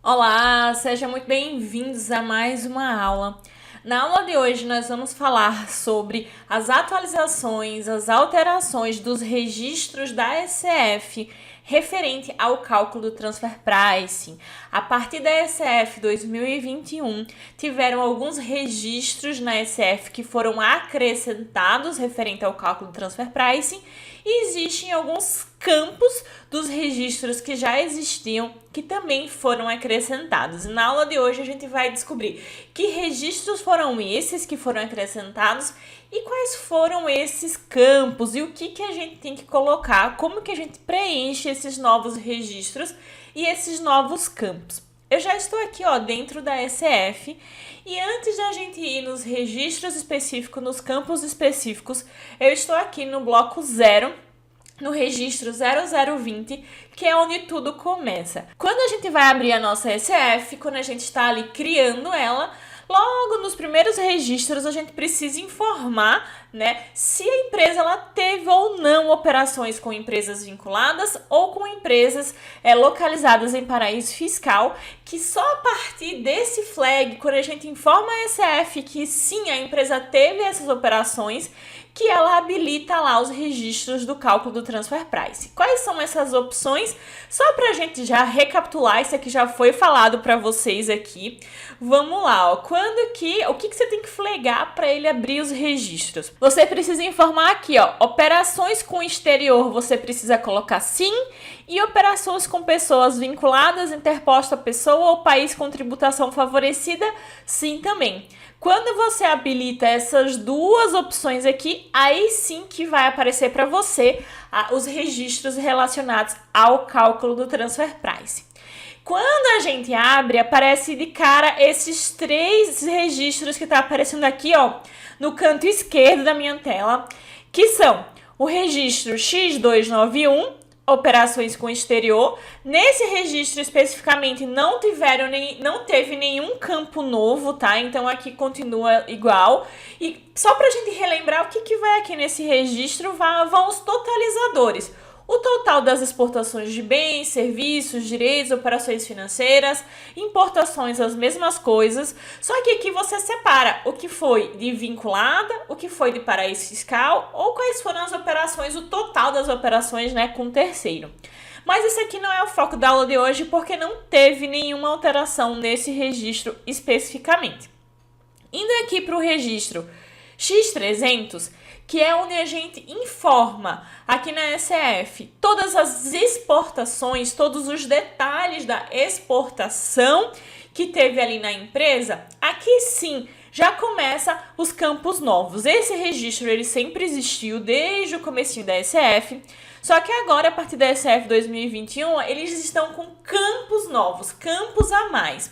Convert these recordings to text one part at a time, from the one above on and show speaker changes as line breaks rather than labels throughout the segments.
Olá, sejam muito bem-vindos a mais uma aula. Na aula de hoje nós vamos falar sobre as atualizações, as alterações dos registros da ECF referente ao cálculo do Transfer Pricing. A partir da ECF 2021, tiveram alguns registros na ECF que foram acrescentados referente ao cálculo do Transfer Pricing e existem alguns campos dos registros que já existiam que também foram acrescentados. Na aula de hoje a gente vai descobrir que registros foram esses que foram acrescentados e quais foram esses campos e o que a gente tem que colocar, como que a gente preenche esses novos registros e esses novos campos. Eu já estou aqui dentro da ECF e antes da gente ir nos registros específicos, nos campos específicos, eu estou aqui no bloco 0, no registro 0020, que é onde tudo começa. Quando a gente vai abrir a nossa ECF, quando a gente está ali criando ela, logo nos primeiros registros a gente precisa informar, se a empresa ela teve ou não operações com empresas vinculadas ou com empresas localizadas em paraíso fiscal, que só a partir desse flag, quando a gente informa a ECF que sim, a empresa teve essas operações, que ela habilita lá os registros do cálculo do Transfer Price. Quais são essas opções? Só para a gente já recapitular, isso aqui já foi falado para vocês aqui. Vamos lá, o que você tem que flagar para ele abrir os registros? Você precisa informar aqui, operações com exterior, você precisa colocar sim, e operações com pessoas vinculadas, interposta pessoa ou país com tributação favorecida, sim também. Quando você habilita essas duas opções aqui, aí sim que vai aparecer para você os registros relacionados ao cálculo do Transfer Price. Quando a gente abre, aparece de cara esses três registros que está aparecendo aqui, no canto esquerdo da minha tela, que são o registro X291, operações com exterior. Nesse registro especificamente não teve nenhum campo novo, tá? Então aqui continua igual. E só pra gente relembrar o que vai aqui nesse registro, vão os totalizadores. O total das exportações de bens, serviços, direitos, operações financeiras, importações, as mesmas coisas. Só que aqui você separa o que foi de vinculada, o que foi de paraíso fiscal ou quais foram as operações, o total das operações, com terceiro. Mas esse aqui não é o foco da aula de hoje porque não teve nenhuma alteração nesse registro especificamente. Indo aqui para o registro X300, que é onde a gente informa aqui na ECF todas as exportações, todos os detalhes da exportação que teve ali na empresa, aqui sim já começa os campos novos. Esse registro ele sempre existiu desde o comecinho da ECF, só que agora, a partir da ECF 2021, eles estão com campos novos, campos a mais.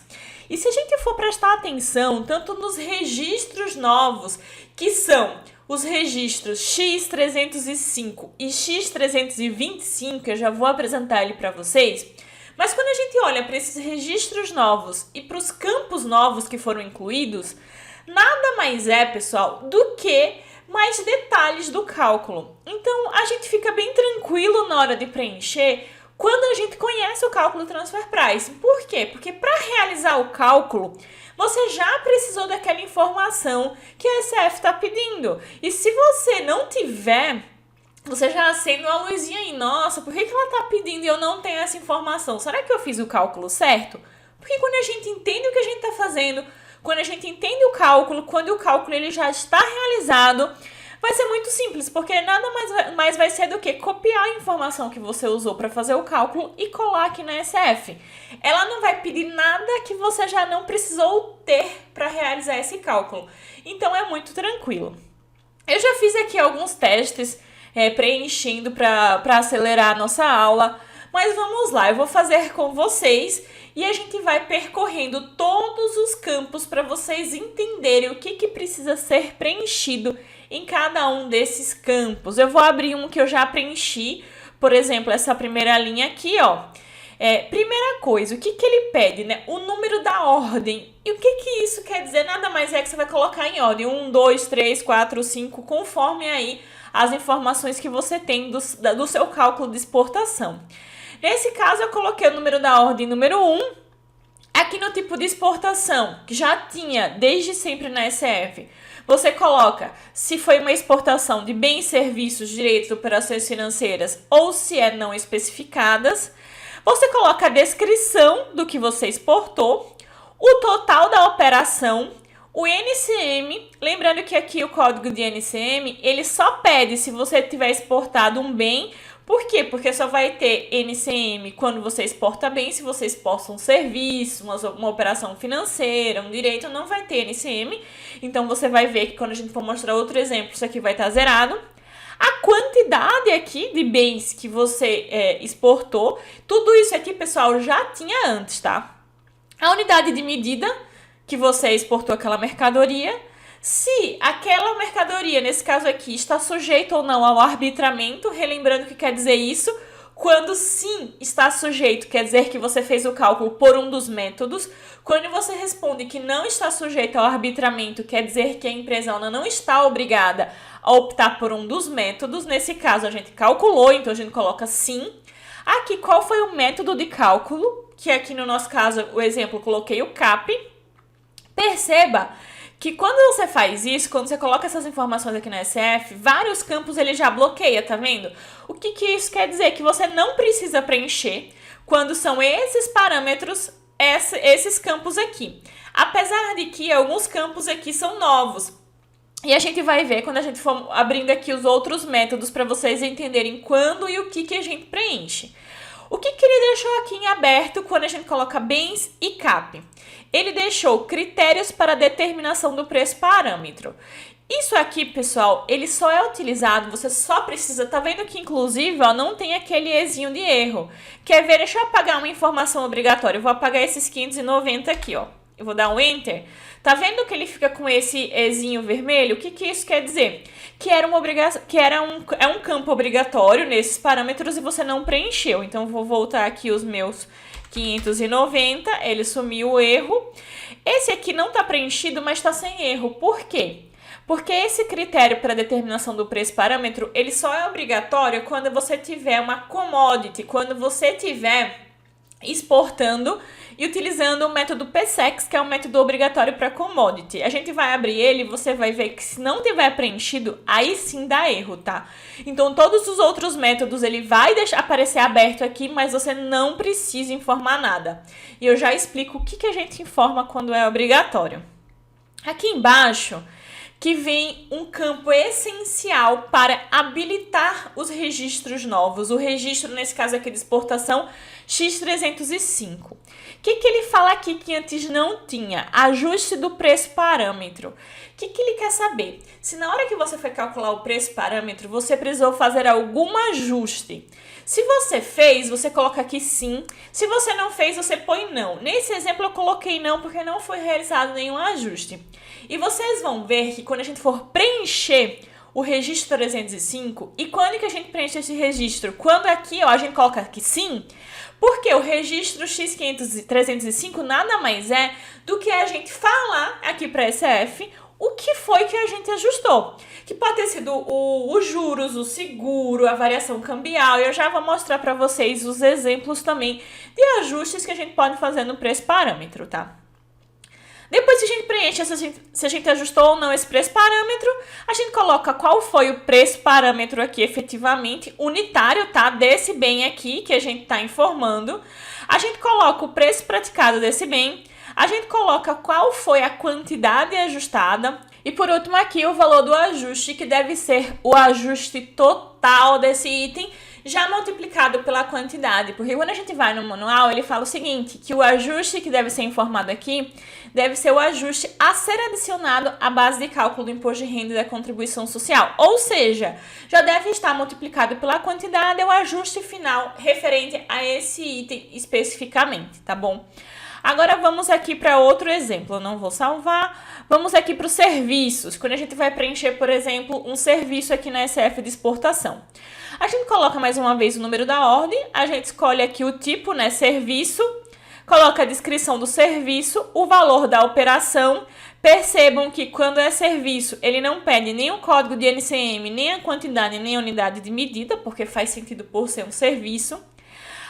E se a gente for prestar atenção, tanto nos registros novos, que são os registros X305 e X325, eu já vou apresentar ele para vocês, mas quando a gente olha para esses registros novos e para os campos novos que foram incluídos, nada mais é, pessoal, do que mais detalhes do cálculo. Então, a gente fica bem tranquilo na hora de preencher quando a gente conhece o cálculo Transfer Price. Por quê? Porque para realizar o cálculo, você já precisou daquela informação que a ECF está pedindo. E se você não tiver, você já acende uma luzinha aí. Nossa, por que ela está pedindo e eu não tenho essa informação? Será que eu fiz o cálculo certo? Porque quando a gente entende o que a gente está fazendo, quando a gente entende o cálculo, quando o cálculo ele já está realizado, vai ser muito simples, porque nada mais vai ser do que copiar a informação que você usou para fazer o cálculo e colar aqui na ECF. Ela não vai pedir nada que você já não precisou ter para realizar esse cálculo. Então é muito tranquilo. Eu já fiz aqui alguns testes preenchendo para acelerar a nossa aula, mas vamos lá, eu vou fazer com vocês e a gente vai percorrendo todos os campos para vocês entenderem o que precisa ser preenchido em cada um desses campos. Eu vou abrir um que eu já preenchi, por exemplo, essa primeira linha aqui, primeira coisa, o que ele pede, O número da ordem. E o que isso quer dizer? Nada mais é que você vai colocar em ordem 1, 2, 3, 4, 5, conforme aí as informações que você tem do seu cálculo de exportação. Nesse caso, eu coloquei o número da ordem número 1, Aqui no tipo de exportação, que já tinha desde sempre na SF, você coloca se foi uma exportação de bens, serviços, direitos, operações financeiras ou se é não especificadas. Você coloca a descrição do que você exportou, o total da operação, o NCM, lembrando que aqui o código de NCM, ele só pede se você tiver exportado um bem. Por quê? Porque só vai ter NCM quando você exporta bem. Se você exporta um serviço, uma operação financeira, um direito, não vai ter NCM. Então, você vai ver que quando a gente for mostrar outro exemplo, isso aqui vai estar zerado. A quantidade aqui de bens que você exportou, tudo isso aqui, pessoal, já tinha antes, tá? A unidade de medida que você exportou aquela mercadoria, se aquela mercadoria, nesse caso aqui, está sujeita ou não ao arbitramento, relembrando o que quer dizer isso, quando sim está sujeito, quer dizer que você fez o cálculo por um dos métodos. Quando você responde que não está sujeito ao arbitramento, quer dizer que a empresa ela não está obrigada a optar por um dos métodos. Nesse caso, a gente calculou, então a gente coloca sim. Aqui, qual foi o método de cálculo? Que aqui no nosso caso, o exemplo, eu coloquei o CAP. Perceba que quando você faz isso, quando você coloca essas informações aqui na SF, vários campos ele já bloqueia, tá vendo? O que isso quer dizer? Que você não precisa preencher quando são esses parâmetros, esses campos aqui. Apesar de que alguns campos aqui são novos. E a gente vai ver quando a gente for abrindo aqui os outros métodos para vocês entenderem quando e o que a gente preenche. O que ele deixou aqui em aberto quando a gente coloca bens e CAP? Ele deixou critérios para determinação do preço parâmetro. Isso aqui, pessoal, ele só é utilizado, você só precisa, tá vendo que inclusive ó, não tem aquele ezinho de erro. Quer ver? Deixa eu apagar uma informação obrigatória, eu vou apagar esses 590 aqui, ó. Eu vou dar um Enter. Tá vendo que ele fica com esse ezinho vermelho? O que isso quer dizer? Que era uma obrigação, é um campo obrigatório nesses parâmetros e você não preencheu. Então, eu vou voltar aqui os meus 590, ele sumiu o erro. Esse aqui não está preenchido, mas está sem erro. Por quê? Porque esse critério para determinação do preço parâmetro, ele só é obrigatório quando você tiver uma commodity, quando você tiver exportando e utilizando o método PSEX, que é um método obrigatório para commodity. A gente vai abrir ele e você vai ver que se não tiver preenchido, aí sim dá erro, tá? Então, todos os outros métodos, ele vai aparecer aberto aqui, mas você não precisa informar nada. E eu já explico o que a gente informa quando é obrigatório. Aqui embaixo, que vem um campo essencial para habilitar os registros novos. O registro, nesse caso aqui de exportação, X305. O que ele fala aqui que antes não tinha? Ajuste do preço parâmetro. O que ele quer saber? Se na hora que você foi calcular o preço parâmetro, você precisou fazer algum ajuste. Se você fez, você coloca aqui sim. Se você não fez, você põe não. Nesse exemplo eu coloquei não porque não foi realizado nenhum ajuste. E vocês vão ver que quando a gente for preencher o registro 305, e quando que a gente preenche esse registro? Quando aqui ó, a gente coloca aqui sim, porque o registro X305 nada mais é do que a gente falar aqui para a SF o que foi que a gente ajustou. Que pode ter sido os juros, o seguro, a variação cambial. E eu já vou mostrar para vocês os exemplos também de ajustes que a gente pode fazer no preço parâmetro, tá? Depois, se a gente preenche se a gente ajustou ou não esse preço parâmetro, a gente coloca qual foi o preço parâmetro aqui efetivamente, unitário, tá? Desse bem aqui que a gente está informando. A gente coloca o preço praticado desse bem. A gente coloca qual foi a quantidade ajustada. E por último aqui o valor do ajuste, que deve ser o ajuste total desse item, já multiplicado pela quantidade, porque quando a gente vai no manual, ele fala o seguinte, que o ajuste que deve ser informado aqui, deve ser o ajuste a ser adicionado à base de cálculo do imposto de renda e da contribuição social, ou seja, já deve estar multiplicado pela quantidade, é o ajuste final referente a esse item especificamente, tá bom? Agora vamos aqui para outro exemplo, eu não vou salvar. Vamos aqui para os serviços, quando a gente vai preencher, por exemplo, um serviço aqui na SF de exportação. A gente coloca mais uma vez o número da ordem, a gente escolhe aqui o tipo, né, serviço, coloca a descrição do serviço, o valor da operação. Percebam que quando é serviço, ele não pede nem o código de NCM, nem a quantidade, nem a unidade de medida, porque faz sentido por ser um serviço.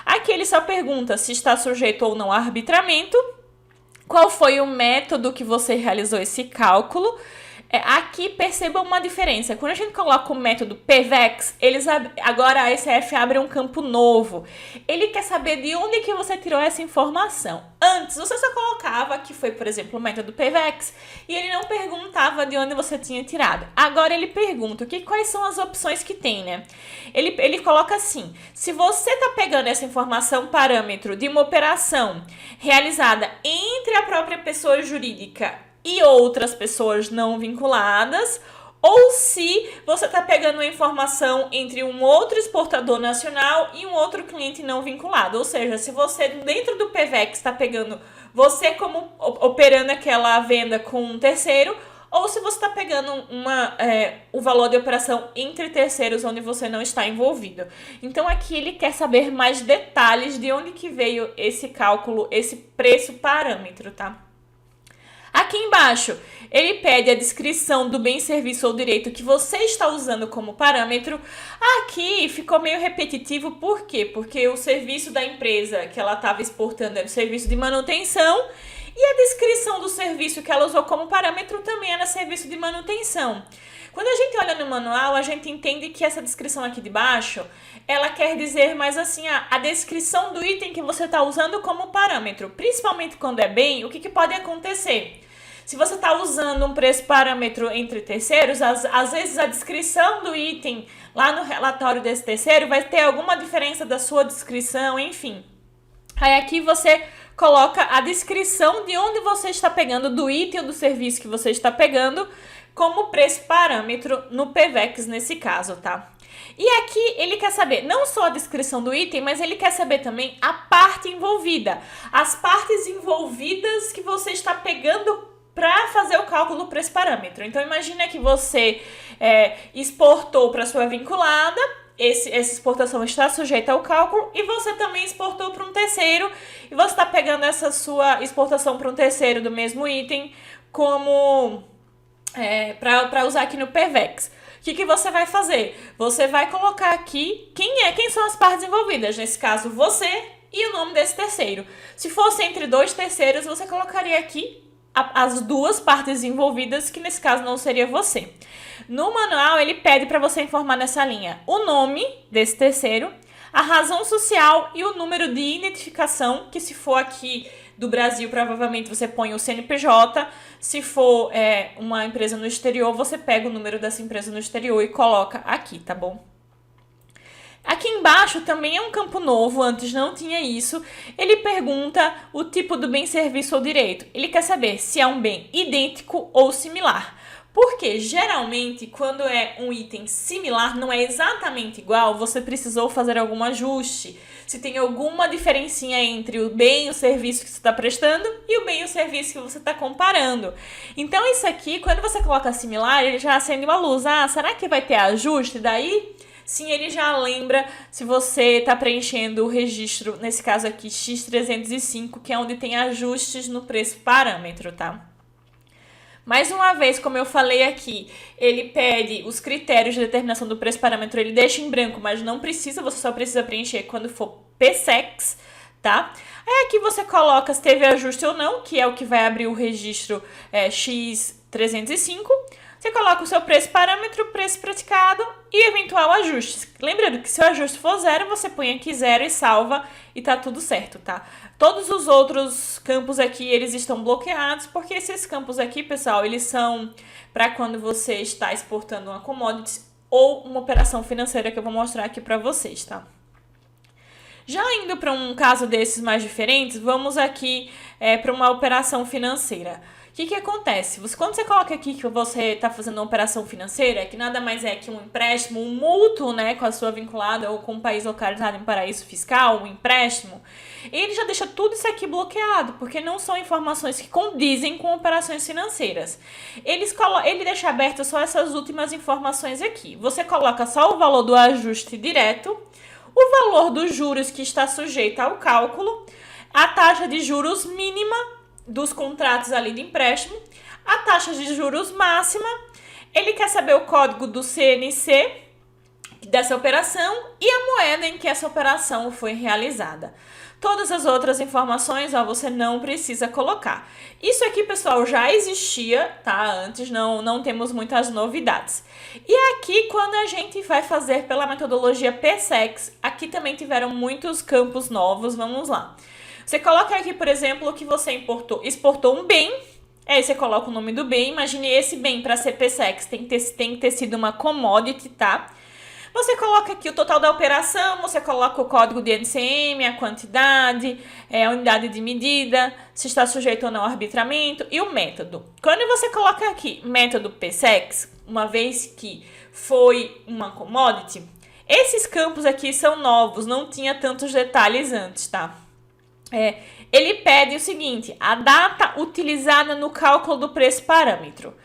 Aqui ele só pergunta se está sujeito ou não a arbitramento. qual foi o método que você realizou esse cálculo. Aqui perceba uma diferença. Quando a gente coloca o método PVEX, agora a ECF abre um campo novo. Ele quer saber de onde que você tirou essa informação. Antes, você só colocava que foi, por exemplo, o método PVEX e ele não perguntava de onde você tinha tirado. Agora ele pergunta quais são as opções que tem, né? Ele coloca assim: se você está pegando essa informação parâmetro de uma operação realizada entre a própria pessoa jurídica e outras pessoas não vinculadas, ou se você está pegando uma informação entre um outro exportador nacional e um outro cliente não vinculado. Ou seja, se você, dentro do PVEX, está pegando você como operando aquela venda com um terceiro, ou se você está pegando o valor de operação entre terceiros onde você não está envolvido. Então aqui ele quer saber mais detalhes de onde que veio esse cálculo, esse preço parâmetro, tá? Aqui embaixo, ele pede a descrição do bem, serviço ou direito que você está usando como parâmetro. Aqui ficou meio repetitivo, por quê? Porque o serviço da empresa que ela estava exportando era o serviço de manutenção e a descrição do serviço que ela usou como parâmetro também era serviço de manutenção. Quando a gente olha no manual, a gente entende que essa descrição aqui de baixo, ela quer dizer mais assim, a descrição do item que você está usando como parâmetro. Principalmente quando é bem, o que pode acontecer? Se você está usando um preço parâmetro entre terceiros, às vezes a descrição do item lá no relatório desse terceiro vai ter alguma diferença da sua descrição, enfim. Aí aqui você coloca a descrição de onde você está pegando, do item ou do serviço que você está pegando, como preço parâmetro no PVEX nesse caso, tá? E aqui ele quer saber não só a descrição do item, mas ele quer saber também a parte envolvida. As partes envolvidas que você está pegando para fazer o cálculo para esse parâmetro. Então, imagina que você exportou para sua vinculada, essa exportação está sujeita ao cálculo, e você também exportou para um terceiro, e você está pegando essa sua exportação para um terceiro do mesmo item como para usar aqui no PVEX. O que você vai fazer? Você vai colocar aqui quem são as partes envolvidas. Nesse caso, você e o nome desse terceiro. Se fosse entre dois terceiros, você colocaria aqui as duas partes envolvidas, que nesse caso não seria você. No manual, ele pede para você informar nessa linha o nome desse terceiro, a razão social e o número de identificação, que se for aqui do Brasil, provavelmente você põe o CNPJ. Se for uma empresa no exterior, você pega o número dessa empresa no exterior e coloca aqui, tá bom? Aqui embaixo também é um campo novo, antes não tinha isso. Ele pergunta o tipo do bem, serviço ou direito. Ele quer saber se é um bem idêntico ou similar. Porque geralmente quando é um item similar, não é exatamente igual, você precisou fazer algum ajuste. Se tem alguma diferencinha entre o bem e o serviço que você está prestando e o bem e o serviço que você está comparando. Então isso aqui, quando você coloca similar, ele já acende uma luz. Será que vai ter ajuste daí? Sim, ele já lembra se você está preenchendo o registro, nesse caso aqui, X305, que é onde tem ajustes no preço parâmetro, tá? Mais uma vez, como eu falei aqui, ele pede os critérios de determinação do preço parâmetro, ele deixa em branco, mas não precisa, você só precisa preencher quando for PSEX, tá? Aí aqui você coloca se teve ajuste ou não, que é o que vai abrir o registro X305. Você coloca o seu preço parâmetro, preço praticado e eventual ajuste. Lembrando que se o ajuste for 0, você põe aqui 0 e salva e tá tudo certo, tá? Todos os outros campos aqui, eles estão bloqueados, porque esses campos aqui, pessoal, eles são para quando você está exportando uma commodity ou uma operação financeira que eu vou mostrar aqui para vocês, tá? Já indo para um caso desses mais diferentes, vamos aqui para uma operação financeira. O que acontece? Quando você coloca aqui que você está fazendo uma operação financeira, que nada mais é que um empréstimo, um mútuo, né, com a sua vinculada ou com um país localizado em paraíso fiscal, um empréstimo, ele já deixa tudo isso aqui bloqueado, porque não são informações que condizem com operações financeiras. Ele deixa aberto só essas últimas informações aqui. Você coloca só o valor do ajuste direto, o valor dos juros que está sujeito ao cálculo, a taxa de juros mínima dos contratos ali de empréstimo, a taxa de juros máxima, ele quer saber o código do CNC dessa operação e a moeda em que essa operação foi realizada. Todas as outras informações, ó, você não precisa colocar. Isso aqui, pessoal, já existia, tá? Antes, não temos muitas novidades. E aqui, quando a gente vai fazer pela metodologia PSEX, aqui também tiveram muitos campos novos, vamos lá. Você coloca aqui, por exemplo, que você exportou um bem, aí você coloca o nome do bem, imagine esse bem para ser PSEX, tem que ter sido uma commodity, tá? Você coloca aqui o total da operação, você coloca o código de NCM, a quantidade, a unidade de medida, se está sujeito ou não ao arbitramento e o método. Quando você coloca aqui método PSEX, uma vez que foi uma commodity, esses campos aqui são novos, não tinha tantos detalhes antes, tá? Ele pede o seguinte, a data utilizada no cálculo do preço parâmetro.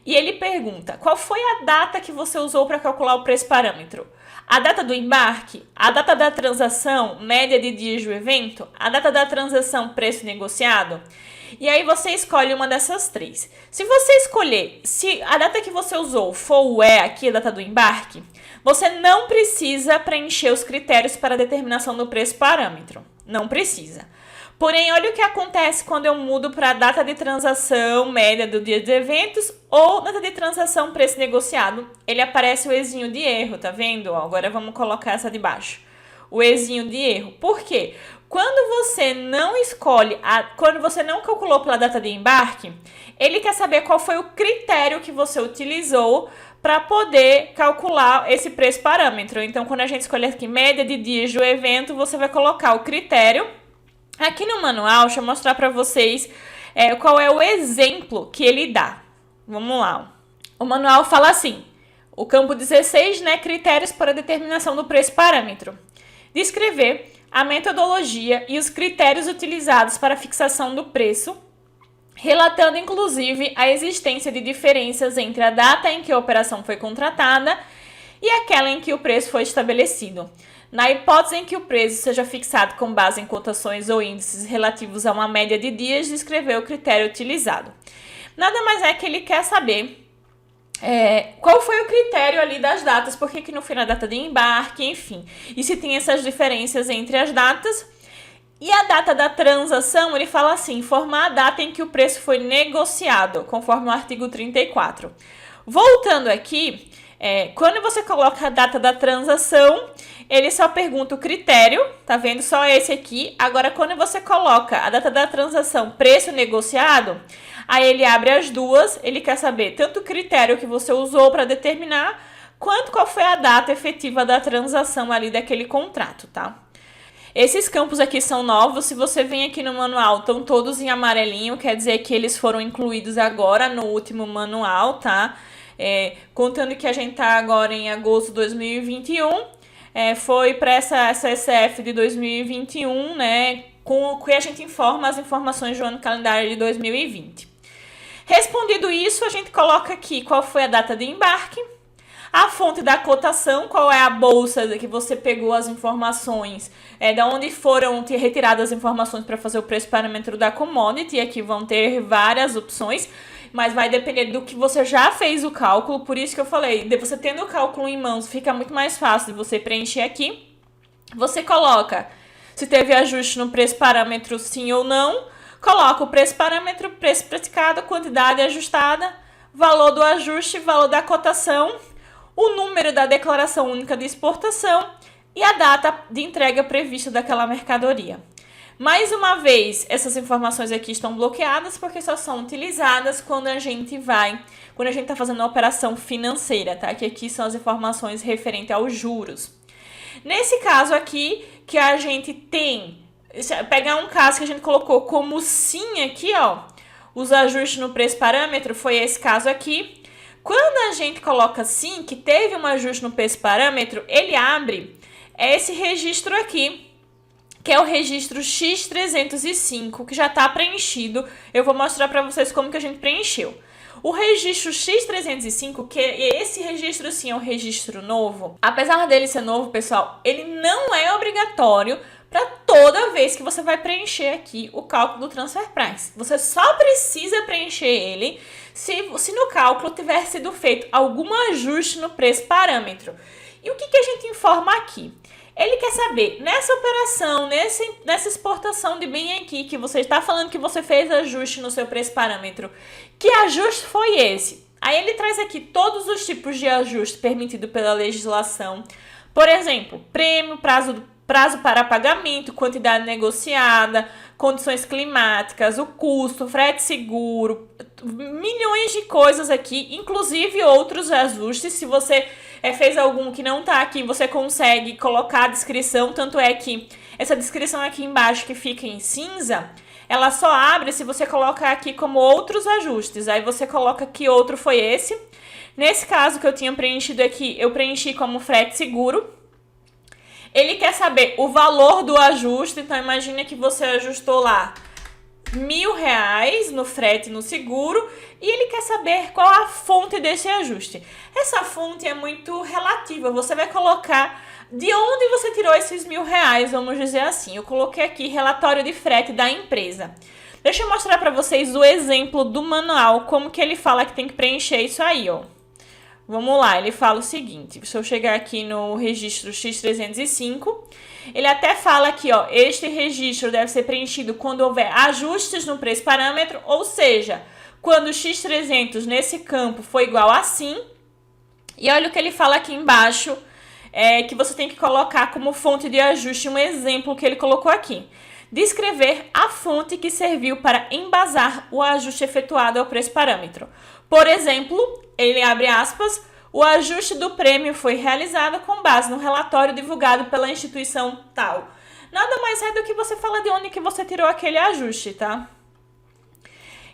E ele pergunta, qual foi a data que você usou para calcular o preço parâmetro? A data do embarque? A data da transação, média de dias do evento? A data da transação, preço negociado? E aí você escolhe uma dessas três. Se você escolher, se a data que você usou for o aqui, a data do embarque, você não precisa preencher os critérios para a determinação do preço parâmetro. Não precisa. Porém, olha o que acontece quando eu mudo para a data de transação média do dia dos eventos ou data de transação preço negociado. Ele aparece o ezinho de erro, tá vendo? Agora vamos colocar essa de baixo. O ezinho de erro. Por quê? Quando você não escolhe, quando você não calculou pela data de embarque, ele quer saber qual foi o critério que você utilizou para poder calcular esse preço parâmetro. Então, quando a gente escolhe aqui média de dias do evento, você vai colocar o critério. Aqui no manual, deixa eu mostrar para vocês qual é o exemplo que ele dá. Vamos lá. O manual fala assim, o campo 16, né, critérios para determinação do preço parâmetro. Descrever a metodologia e os critérios utilizados para a fixação do preço, relatando inclusive a existência de diferenças entre a data em que a operação foi contratada e aquela em que o preço foi estabelecido. Na hipótese em que o preço seja fixado com base em cotações ou índices relativos a uma média de dias, descrever o critério utilizado. Nada mais é que ele quer saber qual foi o critério ali das datas, por que não foi na data de embarque, enfim. E se tem essas diferenças entre as datas. E a data da transação, ele fala assim, informar a data em que o preço foi negociado, conforme o artigo 34. Voltando aqui, quando você coloca a data da transação, ele só pergunta o critério, tá vendo? Só esse aqui. Agora, quando você coloca a data da transação, preço negociado, aí ele abre as duas, ele quer saber tanto o critério que você usou para determinar, quanto qual foi a data efetiva da transação ali daquele contrato, tá? Esses campos aqui são novos, se você vem aqui no manual, estão todos em amarelinho, quer dizer que eles foram incluídos agora no último manual, tá? Contando que a gente tá agora em agosto de 2021, foi para essa SF de 2021, né, com que a gente informa as informações do ano calendário de 2020. Respondido isso, a gente coloca aqui qual foi a data de embarque, a fonte da cotação, qual é a bolsa que você pegou as informações, da onde foram retiradas as informações para fazer o preço parâmetro da commodity, e aqui vão ter várias opções, mas vai depender do que você já fez o cálculo, por isso que eu falei, você tendo o cálculo em mãos, fica muito mais fácil de você preencher aqui. Você coloca se teve ajuste no preço parâmetro sim ou não, coloca o preço parâmetro, preço praticado, quantidade ajustada, valor do ajuste, valor da cotação, o número da declaração única de exportação e a data de entrega prevista daquela mercadoria. Mais uma vez, essas informações aqui estão bloqueadas porque só são utilizadas quando a gente está fazendo uma operação financeira, tá? Que aqui são as informações referentes aos juros. Nesse caso aqui, que a gente tem, pegar um caso que a gente colocou como sim aqui, ó, os ajustes no preço parâmetro, foi esse caso aqui. Quando a gente coloca sim, que teve um ajuste no preço parâmetro, ele abre esse registro aqui, que é o registro X305, que já está preenchido. Eu vou mostrar para vocês como que a gente preencheu. O registro X305, que esse registro sim é um registro novo, apesar dele ser novo, pessoal, ele não é obrigatório para toda vez que você vai preencher aqui o cálculo do Transfer Price. Você só precisa preencher ele se no cálculo tiver sido feito algum ajuste no preço parâmetro. E o que a gente informa aqui? Ele quer saber, nessa operação, nessa exportação de bem aqui, que você está falando que você fez ajuste no seu preço parâmetro, que ajuste foi esse? Aí ele traz aqui todos os tipos de ajuste permitido pela legislação. Por exemplo, prêmio, prazo para pagamento, quantidade negociada, condições climáticas, o custo, frete seguro, milhões de coisas aqui, inclusive outros ajustes. Se você fez algum que não está aqui, você consegue colocar a descrição, tanto é que essa descrição aqui embaixo que fica em cinza, ela só abre se você colocar aqui como outros ajustes. Aí você coloca que outro foi esse. Nesse caso que eu tinha preenchido aqui, eu preenchi como frete seguro. Ele quer saber o valor do ajuste, então imagina que você ajustou lá R$1.000 no frete e no seguro, e ele quer saber qual a fonte desse ajuste. Essa fonte é muito relativa, você vai colocar de onde você tirou esses R$1.000, vamos dizer assim. Eu coloquei aqui relatório de frete da empresa. Deixa eu mostrar para vocês o exemplo do manual, como que ele fala que tem que preencher isso aí, ó. Vamos lá, ele fala o seguinte, se eu chegar aqui no registro X305, ele até fala aqui, ó, este registro deve ser preenchido quando houver ajustes no preço parâmetro, ou seja, quando o X300 nesse campo for igual a sim. E olha o que ele fala aqui embaixo, que você tem que colocar como fonte de ajuste um exemplo que ele colocou aqui. Descrever a fonte que serviu para embasar o ajuste efetuado ao preço parâmetro. Por exemplo, ele abre aspas, o ajuste do prêmio foi realizado com base no relatório divulgado pela instituição tal. Nada mais é do que você falar de onde que você tirou aquele ajuste, tá?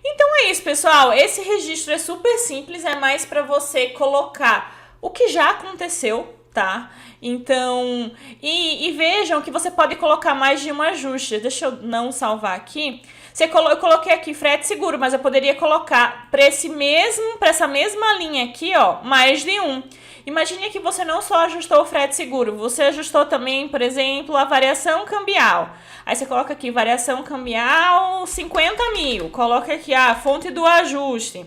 Então é isso, pessoal. Esse registro é super simples, é mais para você colocar o que já aconteceu, tá? Então, e vejam que você pode colocar mais de um ajuste. Deixa eu não salvar aqui. Eu coloquei aqui frete seguro, mas eu poderia colocar para essa mesma linha aqui, ó, mais de um. Imagine que você não só ajustou o frete seguro, você ajustou também, por exemplo, a variação cambial. Aí você coloca aqui variação cambial 50 mil, coloca aqui a fonte do ajuste.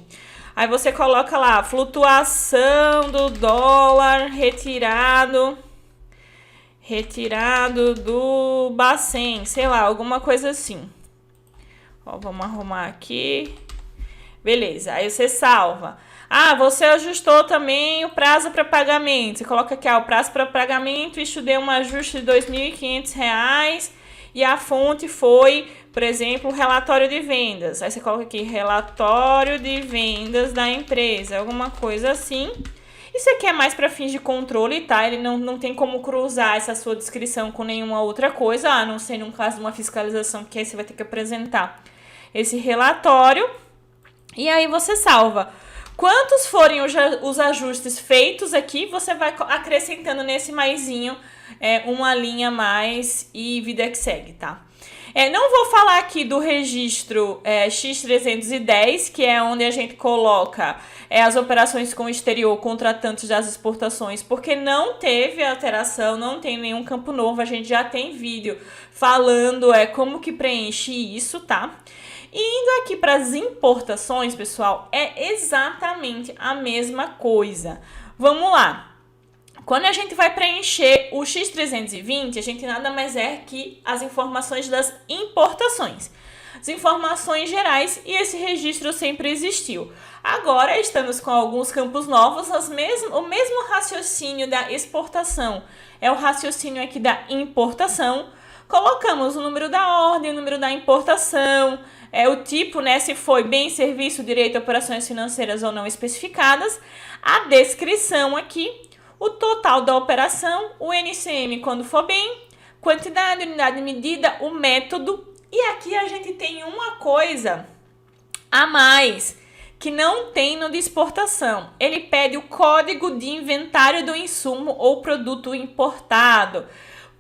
Aí você coloca lá flutuação do dólar retirado do Bacen, sei lá, alguma coisa assim. Ó, vamos arrumar aqui. Beleza, aí você salva. Ah, você ajustou também o prazo para pagamento. Você coloca aqui, ó, o prazo para pagamento, isso deu um ajuste de R$2.500 e a fonte foi, por exemplo, o relatório de vendas. Aí você coloca aqui, relatório de vendas da empresa, alguma coisa assim. Isso aqui é mais para fins de controle, tá? Ele não tem como cruzar essa sua descrição com nenhuma outra coisa, a não ser num caso de uma fiscalização, que aí você vai ter que apresentar esse relatório. E aí você salva. Quantos forem os ajustes feitos aqui, você vai acrescentando nesse maisinho uma linha a mais e vida que segue, tá? Não vou falar aqui do registro X310, que é onde a gente coloca as operações com o exterior, contratantes das exportações, porque não teve alteração, não tem nenhum campo novo, a gente já tem vídeo falando como que preenche isso, tá? E indo aqui para as importações, pessoal, é exatamente a mesma coisa. Vamos lá. Quando a gente vai preencher o X320, a gente nada mais é que as informações das importações. As informações gerais, e esse registro sempre existiu. Agora estamos com alguns campos novos, o mesmo raciocínio da exportação é o raciocínio aqui da importação. Colocamos o número da ordem, o número da importação, o tipo, né, se foi bem, serviço, direito, operações financeiras ou não especificadas, a descrição aqui, o total da operação, o NCM quando for bem, quantidade, unidade de medida, o método. E aqui a gente tem uma coisa a mais que não tem no de exportação. Ele pede o código de inventário do insumo ou produto importado.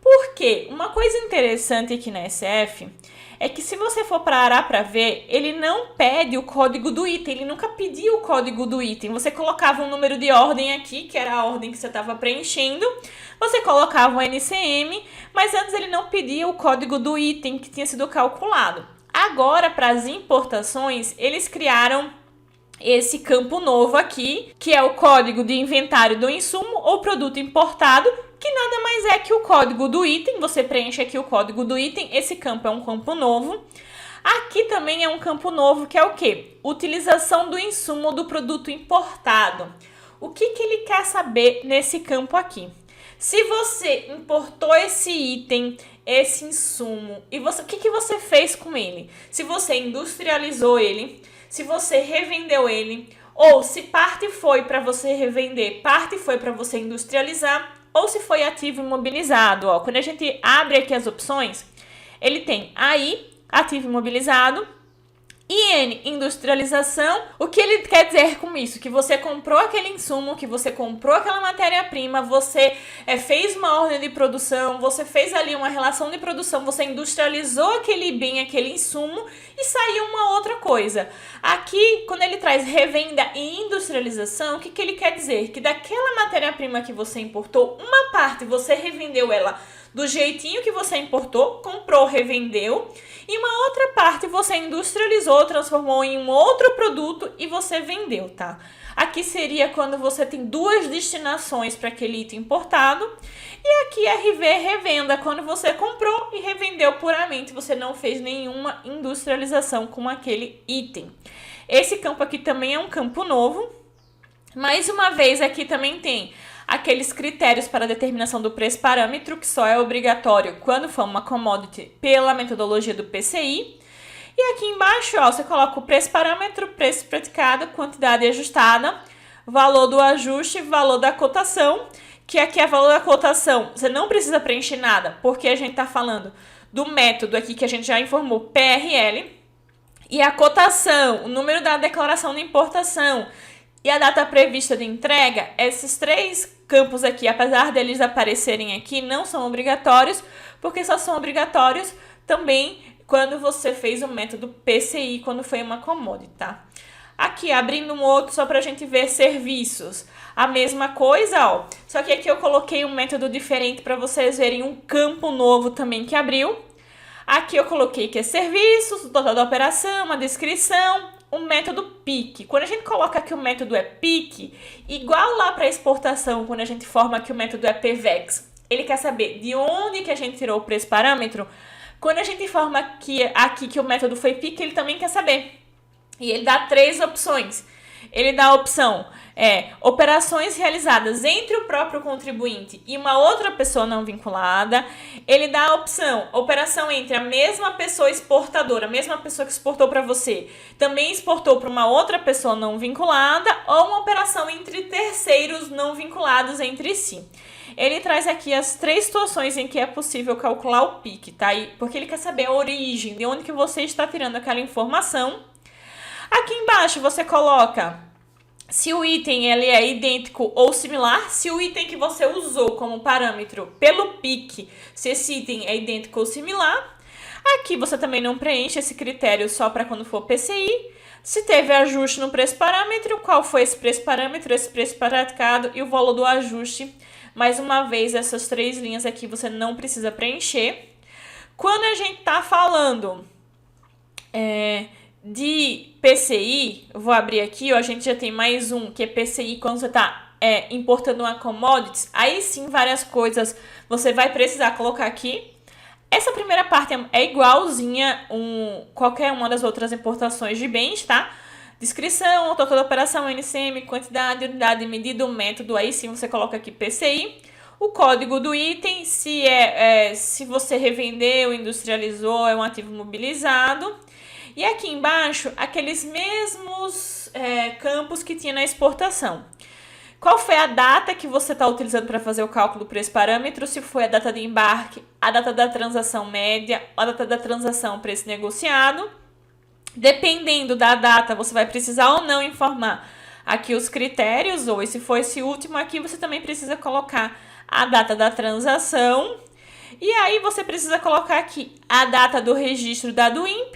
Por quê? Uma coisa interessante aqui na SF é que se você for parar para ver, ele não pede o código do item, ele nunca pediu o código do item. Você colocava um número de ordem aqui, que era a ordem que você estava preenchendo, você colocava o NCM, mas antes ele não pedia o código do item que tinha sido calculado. Agora, para as importações, eles criaram esse campo novo aqui, que é o código de inventário do insumo ou produto importado, que nada mais mais é que o código do item, você preenche aqui o código do item, esse campo é um campo novo. Aqui também é um campo novo, que é o quê? Utilização do insumo do produto importado. O que ele quer saber nesse campo aqui? Se você importou esse item, esse insumo, e o que você fez com ele? Se você industrializou ele, se você revendeu ele, ou se parte foi para você revender, parte foi para você industrializar, ou se foi ativo imobilizado. Ó, quando a gente abre aqui as opções, ele tem AI, ativo imobilizado, IN, industrialização. O que ele quer dizer com isso? Que você comprou aquele insumo, que você comprou aquela matéria-prima, você fez uma ordem de produção, você fez ali uma relação de produção, você industrializou aquele bem, aquele insumo e saiu uma outra coisa. Aqui, quando ele traz revenda e industrialização, o que ele quer dizer? Que daquela matéria-prima que você importou, uma parte você revendeu ela do jeitinho que você importou, comprou, revendeu, e uma outra parte você industrializou, transformou em um outro produto e você vendeu, tá? Aqui seria quando você tem duas destinações para aquele item importado, e aqui RV revenda, quando você comprou e revendeu puramente, você não fez nenhuma industrialização com aquele item. Esse campo aqui também é um campo novo. Mais uma vez, aqui também tem aqueles critérios para a determinação do preço parâmetro, que só é obrigatório quando for uma commodity pela metodologia do PCI. E aqui embaixo, ó, você coloca o preço parâmetro, preço praticado, quantidade ajustada, valor do ajuste, valor da cotação, que aqui é valor da cotação. Você não precisa preencher nada, porque a gente está falando do método aqui que a gente já informou, PRL, e a cotação, o número da declaração de importação e a data prevista de entrega. Esses três campos aqui, apesar deles aparecerem aqui, não são obrigatórios, porque só são obrigatórios também quando você fez o método PCI, quando foi uma commodity, tá? Aqui, abrindo um outro só para a gente ver serviços. A mesma coisa, ó. Só que aqui eu coloquei um método diferente para vocês verem um campo novo também que abriu. Aqui eu coloquei que é serviços, o total da operação, a descrição, o método PIC. Quando a gente coloca aqui o método é PIC, igual lá para exportação, quando a gente forma que o método é PVEX, ele quer saber de onde que a gente tirou o preço parâmetro. Quando a gente informa aqui que o método foi PIC, ele também quer saber. E ele dá três opções. Ele dá a opção operações realizadas entre o próprio contribuinte e uma outra pessoa não vinculada. Ele dá a opção operação entre a mesma pessoa exportadora, a mesma pessoa que exportou para você, também exportou para uma outra pessoa não vinculada, ou uma operação entre terceiros não vinculados entre si. Ele traz aqui as três situações em que é possível calcular o PIC, tá? Porque ele quer saber a origem, de onde que você está tirando aquela informação. Aqui embaixo você coloca se o item ele é idêntico ou similar, se o item que você usou como parâmetro pelo PIC, se esse item é idêntico ou similar. Aqui você também não preenche esse critério só para quando for PCI. Se teve ajuste no preço parâmetro, qual foi esse preço praticado e o valor do ajuste. Mais uma vez, essas três linhas aqui você não precisa preencher. Quando a gente está falando de PCI, eu vou abrir aqui, ó, a gente já tem mais um, que é PCI, quando você está importando uma commodities, aí sim várias coisas você vai precisar colocar aqui. Essa primeira parte é igualzinha qualquer uma das outras importações de bens, tá? Descrição, total da operação, NCM, quantidade, unidade, medida, o método, aí sim você coloca aqui PCI. O código do item, se você revendeu, industrializou, é um ativo mobilizado. E aqui embaixo, aqueles mesmos campos que tinha na exportação. Qual foi a data que você está utilizando para fazer o cálculo do preço parâmetro? Se foi a data de embarque, a data da transação média, a data da transação preço negociado. Dependendo da data, você vai precisar ou não informar aqui os critérios, ou se for esse último aqui, você também precisa colocar a data da transação. E aí você precisa colocar aqui a data do registro da DUIMP,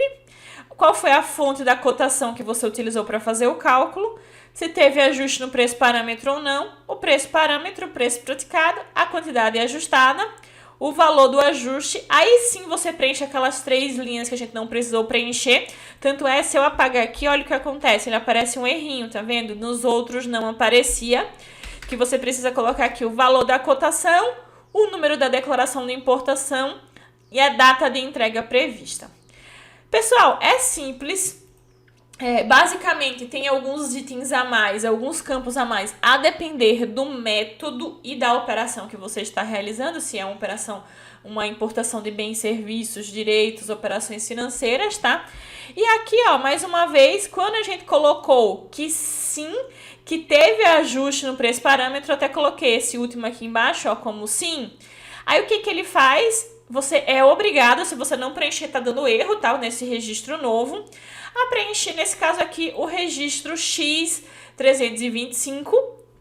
qual foi a fonte da cotação que você utilizou para fazer o cálculo, se teve ajuste no preço parâmetro ou não, o preço parâmetro, o preço praticado, a quantidade ajustada, o valor do ajuste. Aí sim você preenche aquelas três linhas que a gente não precisou preencher. Tanto é, se eu apagar aqui, olha o que acontece, ele aparece um errinho, tá vendo? Nos outros não aparecia, que você precisa colocar aqui o valor da cotação, o número da declaração de importação e a data de entrega prevista. Pessoal, é simples. Basicamente, tem alguns itens a mais, alguns campos a mais, a depender do método e da operação que você está realizando, se é uma operação, uma importação de bens, serviços, direitos, operações financeiras, tá? E aqui, ó, mais uma vez, quando a gente colocou que sim, que teve ajuste no preço parâmetro, até coloquei esse último aqui embaixo, ó, como sim. Aí o que que ele faz? Você é obrigado, se você não preencher, tá dando erro, tá? Nesse registro novo, a preencher, nesse caso aqui, o registro X325,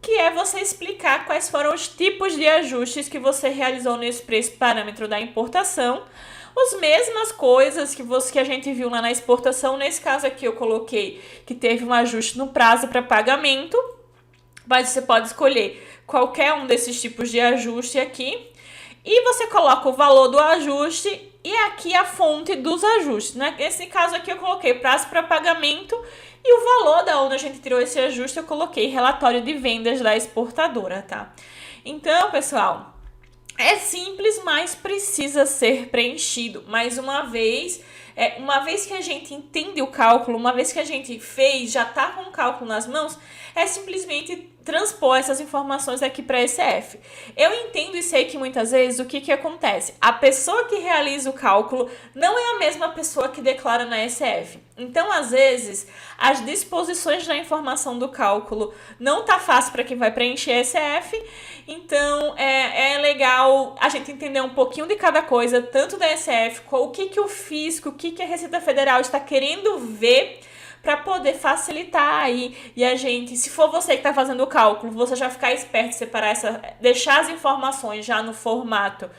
que é você explicar quais foram os tipos de ajustes que você realizou nesse preço parâmetro da importação. As mesmas coisas que a gente viu lá na exportação, nesse caso aqui eu coloquei que teve um ajuste no prazo para pagamento, mas você pode escolher qualquer um desses tipos de ajuste aqui. E você coloca o valor do ajuste e aqui a fonte dos ajustes, né? Nesse caso aqui eu coloquei prazo para pagamento e o valor da onde a gente tirou esse ajuste eu coloquei relatório de vendas da exportadora, tá? Então, pessoal, é simples, mas precisa ser preenchido. Mais uma vez que a gente entende o cálculo, uma vez que a gente fez, já está com o cálculo nas mãos, é simplesmente transpor essas informações aqui para a ECF. Eu entendo e sei que muitas vezes o que acontece? A pessoa que realiza o cálculo não é a mesma pessoa que declara na ECF. Então, às vezes, as disposições da informação do cálculo não tá fácil para quem vai preencher a ECF. Então, é legal a gente entender um pouquinho de cada coisa, tanto da ECF, o que o fisco, o que a Receita Federal está querendo ver, para poder facilitar aí. E a gente, se for você que está fazendo o cálculo, você já ficar esperto, separar deixar as informações já no formato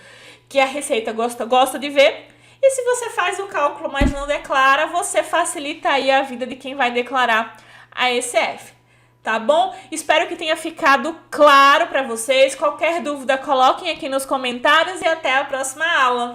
que a Receita gosta de ver. E se você faz o cálculo, mas não declara, você facilita aí a vida de quem vai declarar a ECF. Tá bom? Espero que tenha ficado claro para vocês. Qualquer dúvida, coloquem aqui nos comentários e até a próxima aula.